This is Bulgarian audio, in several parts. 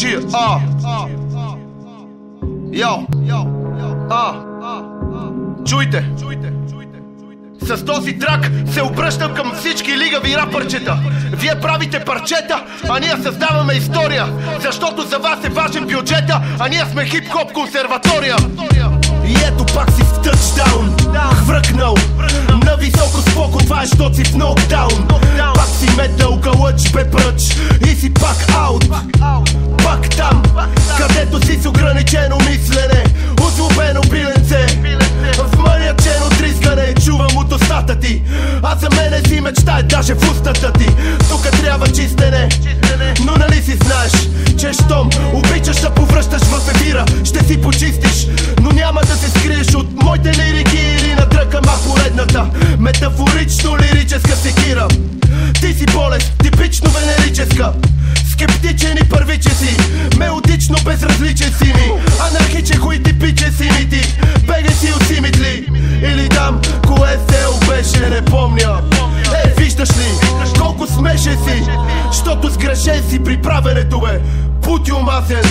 G, чуйте. С този трак се обръщам към всички лигави рапърчета. Вие правите парчета, а ние създаваме история. Защото за вас е важен бюджета, а ние сме хип-хоп консерватория. И ето пак си в тъчдаун, хвръкнал на високо споко, това е щото си в нокдаун. Пак си метал кълъч, бе пръч и си пак аут. Пак там, където си с ограничено мислене, озлобено биленце, вмънячено трискане. Чувам от устата ти, а за мене си мечтае даже в устата ти. Тук трябва чистене, но нали си знаеш, че щом обичаш да повръщаш в ефира, ще си почистиш. Но няма да се скриеш от моите лирики или надръкам поредната метафорично-лирическа секира. Ти си болест, типично венерическа, скептичен и първичен си, мелодично безразличен си ми, анархичен хуй типичен си ми ти. Бегай си от симитли или там кое село беше, не помня. Виждаш ли колко смешен си, щото сгрешен си при правенето, бе, пути омасен.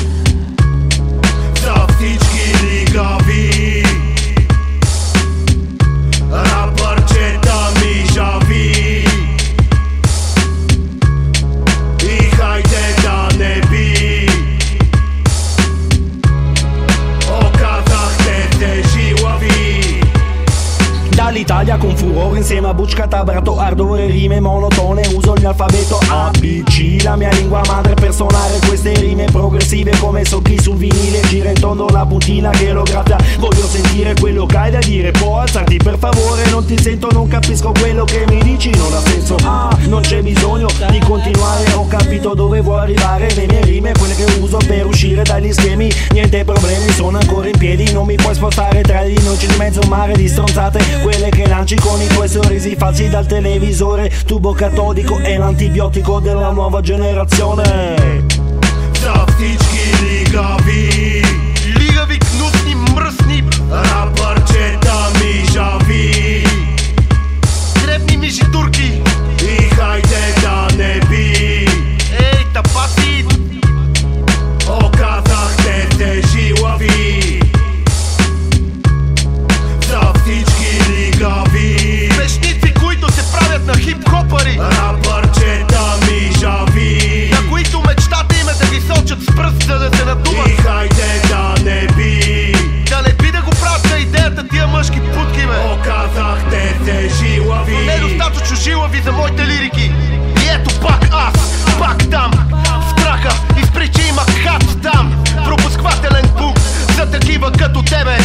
За всички лигави рапърчета ми жави, и хайде да не би, оказахте се жилави. Dall'Italia con furore insieme a Bucciata, Brato, ardore, rime monotone, uso il mio alfabeto ABC, la mia lingua madre per suonare queste rime progressive come socchi sul vinile. Gira in tondo la puntina che lo graffia, voglio sentire quello che hai da dire, può alzarti per favore, non ti sento, non capisco quello che mi dici, non ha senso, non c'è bisogno di continuare, ho capito dove vuoi arrivare, le mie rime, quelle che uso per uscire dagli schemi, niente problemi, sono ancora in piedi, non mi puoi spostare tra di noi, c'è di mezzo un mare di stronzate, quelle che lanci con i tuoi sorrisi falsi dal televisore, tubo catodico è l'antibiotico della nuova generazione. За всички лигави, лигави, гнусни, мръсни рапърчета ми жави, дребни миши турки, и хайде да не би, ей тапаси, оказахте се жилави. За всички лигави, пешници, които се правят на хип-хопари, рапърчета ми жави, на които мечтата им е да ги сочат с пръст, за да се надуват. И хайде да не би, да не би да го правят за идеята тия мъжки путки, бе. Оказахте се жилави, но недостатъчно жилави за моите лирики. И ето пак аз, пак там, в страха, изпричи има хат там, пропусквателен пункт за такива като тебе,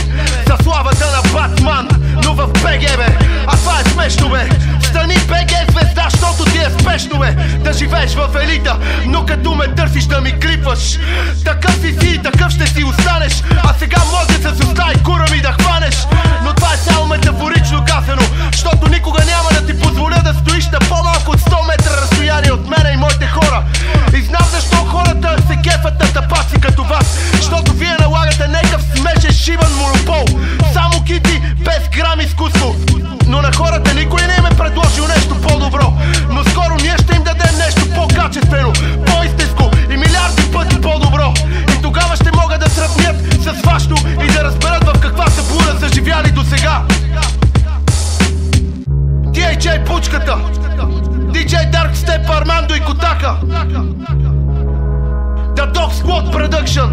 за славата на Батман, но в БГ, бе. А това е смешно, бе. Стани БГ звезда, защото ти е спешно, бе, да живееш в елита, но като ме търсиш да ми клипваш. Такъв си си и такъв ще си останеш, а сега може с уста и кура ми да хванеш. Но това е само метафорично казано, защото никога няма да ти позволя да стоиш на по-малко от 100 метра разстояние от мене и моите хора. И знам защо хората се кефат на тапаци като вас, защото вие налагате някакъв смешен шибан монопол, само кити без грам изкуство. Но на хората никой не им е предложил нещо по-добро, но скоро ние ще им дадем нещо по-качествено, по-истинско и милиарди пъти по-добро. И тогава ще могат да сравнят с вашето и да разберат в каква събуда са живяли до сега. DJ Пучката, DJ Dark Step, Армандо и Котака, The Dog Squad Production.